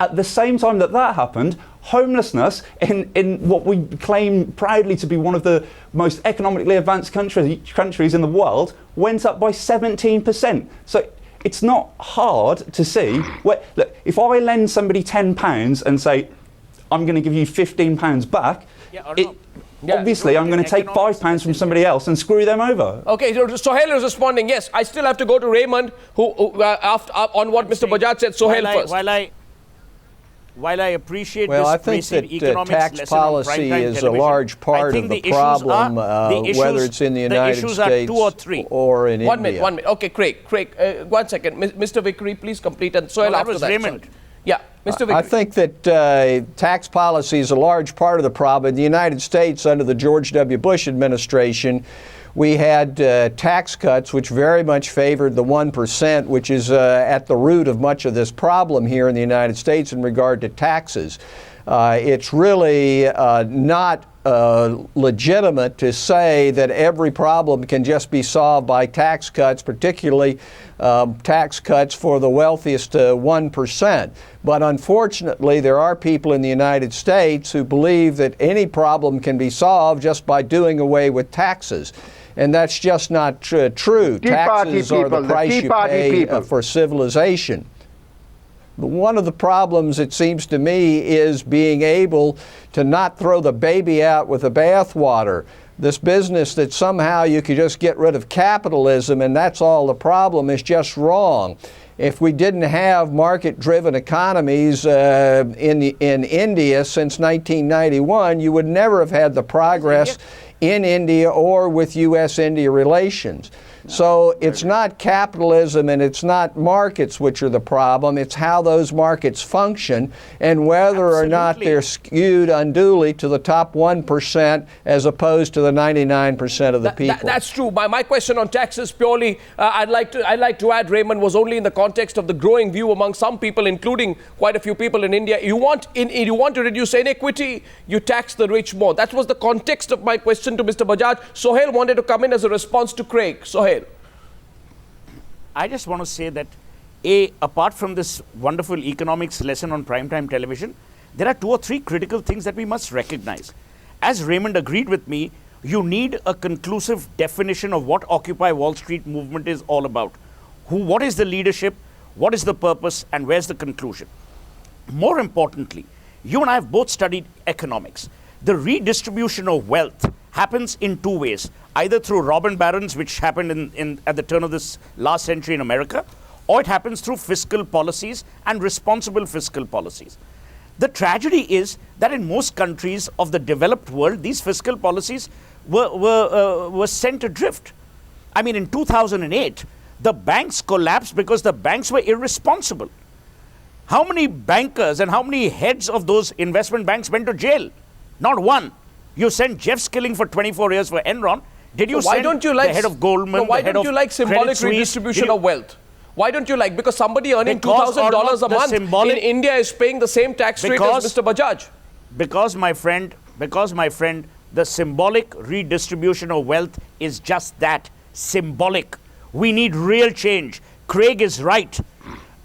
At the same time that happened, homelessness in what we claim proudly to be one of the most economically advanced countries in the world went up by 17%. So it's not hard to see. Look, if I lend somebody £10 and say, I'm going to give you £15 back, obviously I'm going to take £5 from somebody else and screw them over. Okay, so Sohail is responding. Yes, I still have to go to Raymond, on what Mr. Bajaj said. Sohail first. While I appreciate well, I think that tax policy is a large part of the problem, whether it's in the United States or in India. 1 minute, 1 minute. Okay, Craig, 1 second. Mr. Vickery, please complete, and Sohail after that. Raymond. Yeah, Mr. Vickery. I think that tax policy is a large part of the problem. In the United States, under the George W. Bush administration, we had tax cuts which very much favored the 1%, which is at the root of much of this problem here in the United States in regard to taxes. It's really not legitimate to say that every problem can just be solved by tax cuts, particularly tax cuts for the wealthiest 1%. But unfortunately, there are people in the United States who believe that any problem can be solved just by doing away with taxes. And that's just not true. Taxes are the price you pay for civilization. But one of the problems, it seems to me, is being able to not throw the baby out with the bathwater. This business that somehow you could just get rid of capitalism and that's all the problem is just wrong. If we didn't have market-driven economies in India since 1991, you would never have had the progress in India or with U.S.-India relations. So it's not capitalism and it's not markets which are the problem, it's how those markets function and whether or not they're skewed unduly to the top 1% as opposed to the 99% of the people. That's true. My question on taxes purely, I'd like to add, Raymond, was only in the context of the growing view among some people, including quite a few people in India. You want to reduce inequity, you tax the rich more. That was the context of my question to Mr. Bajaj. Sohail wanted to come in as a response to Craig. Sohail. I just want to say that, apart from this wonderful economics lesson on primetime television, there are 2 or 3 critical things that we must recognize. As Raymond agreed with me, you need a conclusive definition of what Occupy Wall Street movement is all about. What is the leadership, what is the purpose, and where's the conclusion? More importantly, you and I have both studied economics. The redistribution of wealth happens in 2 ways, either through robber barons, which happened at the turn of this last century in America, or it happens through fiscal policies and responsible fiscal policies. The tragedy is that in most countries of the developed world, these fiscal policies were sent adrift. I mean, in 2008, the banks collapsed because the banks were irresponsible. How many bankers and how many heads of those investment banks went to jail? Not one. You sent Jeff Skilling for 24 years for Enron. Did you send the head of Goldman, why don't you like symbolic redistribution of wealth? Why don't you like? Because somebody earning $2,000 a month in India is paying the same tax rate as Mr. Bajaj. Because, my friend, the symbolic redistribution of wealth is just that, symbolic. We need real change. Craig is right.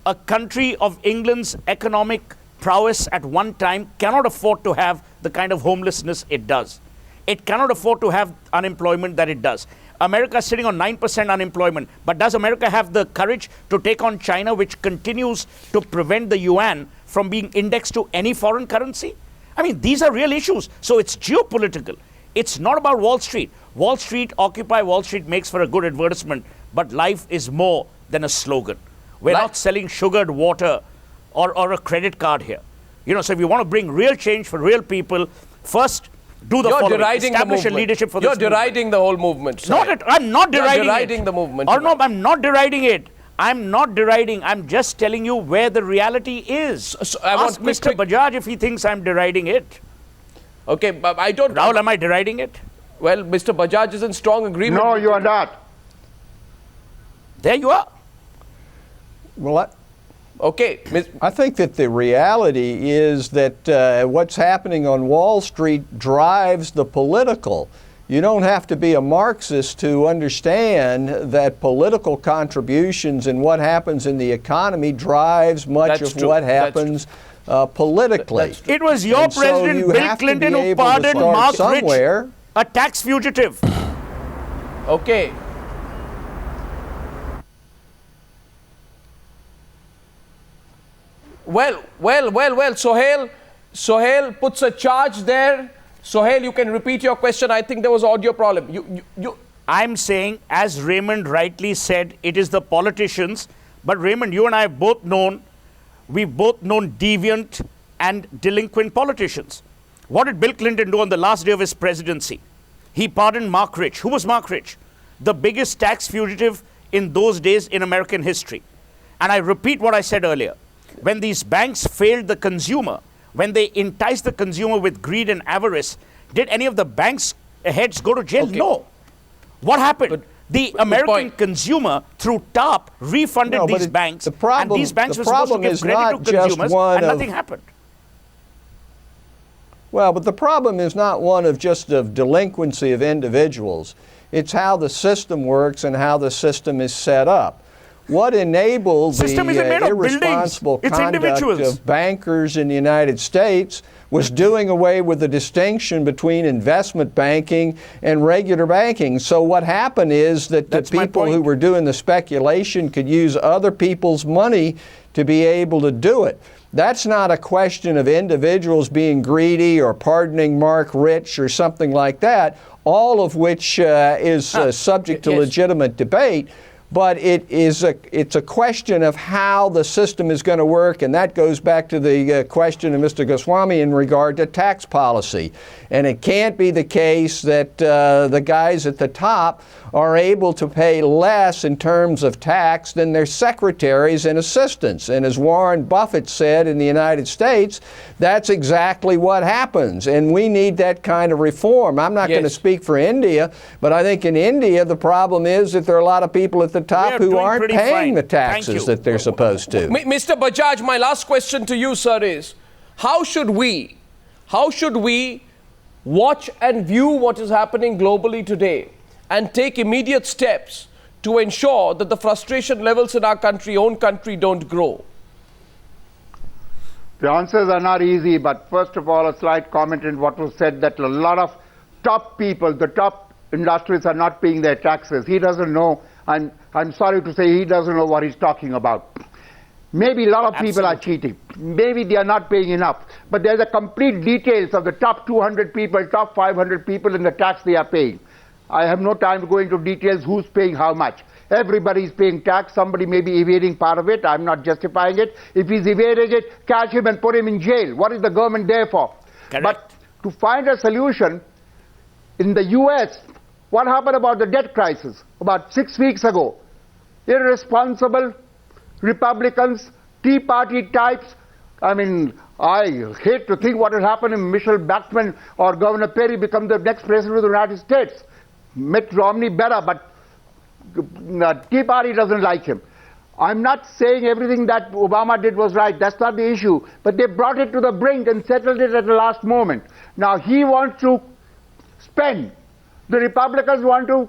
A country of England's economic prowess at one time cannot afford to have the kind of homelessness it does. It cannot afford to have unemployment that it does. America is sitting on 9% unemployment, but does America have the courage to take on China, which continues to prevent the yuan from being indexed to any foreign currency? I mean, these are real issues. So it's geopolitical. It's not about Wall Street. Wall Street, Occupy Wall Street makes for a good advertisement, but life is more than a slogan. We're not selling sugared water or a credit card here. You know, so if you want to bring real change for real people, first do the following. Establish a leadership for this movement. You're deriding the whole movement. I'm not deriding it. You're deriding the movement. Or no, I'm not deriding it. I'm not deriding. I'm just telling you where the reality is. So ask Mr. Bajaj if he thinks I'm deriding it. Okay, but I don't... Rahul, am I deriding it? Well, Mr. Bajaj is in strong agreement. No, you are not. There you are. Well, okay. I think that the reality is that what's happening on Wall Street drives the political. You don't have to be a Marxist to understand that political contributions and what happens in the economy drives much of what happens politically. It was your And so president, you Bill have to Clinton, be who able to pardoned start Mark somewhere. Rich, a tax fugitive. Okay. Well. Sohail puts a charge there. Sohail, you can repeat your question. I think there was audio problem. I'm saying, as Raymond rightly said, it is the politicians. But Raymond, you and I have we've both known deviant and delinquent politicians. What did Bill Clinton do on the last day of his presidency? He pardoned Mark Rich. Who was Mark Rich? The biggest tax fugitive in those days in American history. And I repeat what I said earlier. When these banks failed the consumer, when they enticed the consumer with greed and avarice, did any of the banks' heads go to jail? Okay. No. What happened? The American consumer, through TARP, refunded these banks, and these banks were supposed to give credit to consumers, and nothing happened. Well, but the problem is not one of just of delinquency of individuals. It's how the system works and how the system is set up. What enabled the irresponsible conduct of bankers in the United States was doing away with the distinction between investment banking and regular banking. So what happened is that the people who were doing the speculation could use other people's money to be able to do it. That's not a question of individuals being greedy or pardoning Mark Rich or something like that, all of which is subject to legitimate debate. But it's a question of how the system is going to work, and that goes back to the question of Mr. Goswami in regard to tax policy. And it can't be the case that the guys at the top are able to pay less in terms of tax than their secretaries and assistants. And as Warren Buffett said in the United States, that's exactly what happens. And we need that kind of reform. I'm not going to speak for India, but I think in India the problem is that there are a lot of people at the top who aren't paying the taxes that they're supposed to. Mr. Bajaj, my last question to you, sir, is how should we watch and view what is happening globally today and take immediate steps to ensure that the frustration levels in our own country don't grow? The answers are not easy, but first of all, a slight comment in what was said that a lot of top people, the top industrialists are not paying their taxes. He doesn't know, and I'm sorry to say he doesn't know what he's talking about. Maybe a lot of people are cheating. Maybe they are not paying enough. But there's a complete details of the top 200 people, top 500 people in the tax they are paying. I have no time to go into details who's paying how much. Everybody is paying tax. Somebody may be evading part of it. I'm not justifying it. If he's evading it, catch him and put him in jail. What is the government there for? Correct. But to find a solution, in the US, what happened about the debt crisis about 6 weeks ago? Irresponsible Republicans, Tea Party types. I mean, I hate to think what will happen if Michelle Bachmann or Governor Perry become the next president of the United States. Mitt Romney better, but Tea Party doesn't like him. I'm not saying everything that Obama did was right. That's not the issue. But they brought it to the brink and settled it at the last moment. Now he wants to spend. The Republicans want to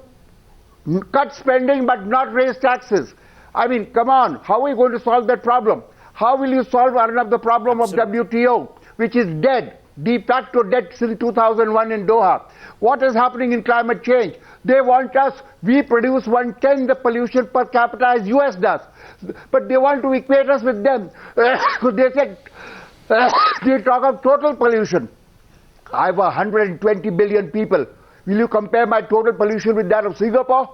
cut spending but not raise taxes. I mean, come on, how are we going to solve that problem? How will you solve the problem of WTO, which is dead, de facto dead since 2001 in Doha? What is happening in climate change? They want us, we produce 1/10 the pollution per capita as US does. But they want to equate us with them. They said, they talk of total pollution. I have 120 billion people. Will you compare my total pollution with that of Singapore?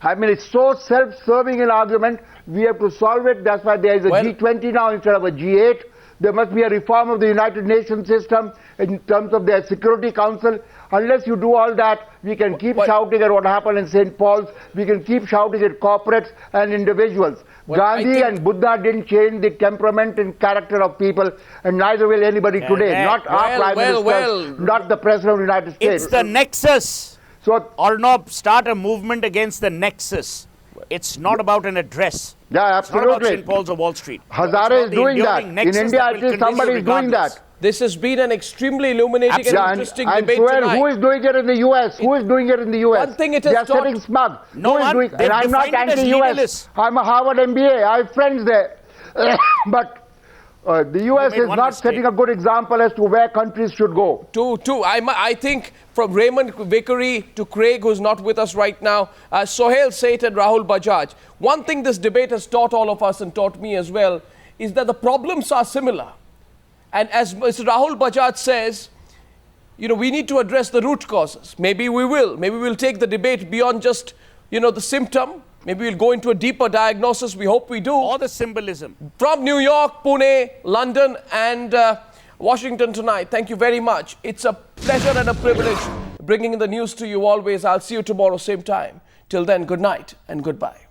I mean, it's so self-serving an argument. We have to solve it. That's why there is a G20 now instead of a G8. There must be a reform of the United Nations system in terms of their Security Council. Unless you do all that, we can keep shouting at what happened in St. Paul's. We can keep shouting at corporates and individuals. Gandhi and Buddha didn't change the temperament and character of people, and neither will anybody today. Not our Prime Minister, not the President of the United States. It's the nexus. So, Arnab, start a movement against the nexus. It's not about an address. Yeah, absolutely. It's not about St. Paul's or Wall Street. Hazare is doing that. In India, at least somebody is doing that. This has been an extremely illuminating and interesting debate tonight. Who is doing it in the US? Who is doing it in the US? One thing it has They are sitting smug. No one, and I'm not anti-US. I'm a Harvard MBA. I have friends there. But The US made is one not mistake. setting a good example as to where countries should go. I think from Raymond Vickery to Craig, who's not with us right now, Sohail Seth and Rahul Bajaj, one thing this debate has taught all of us and taught me as well is that the problems are similar. And as Mr. Rahul Bajaj says, we need to address the root causes. Maybe we will. Maybe we'll take the debate beyond just, the symptom. Maybe we'll go into a deeper diagnosis. We hope we do. Or the symbolism. From New York, Pune, London, and Washington tonight, thank you very much. It's a pleasure and a privilege bringing the news to you always. I'll see you tomorrow, same time. Till then, good night and goodbye.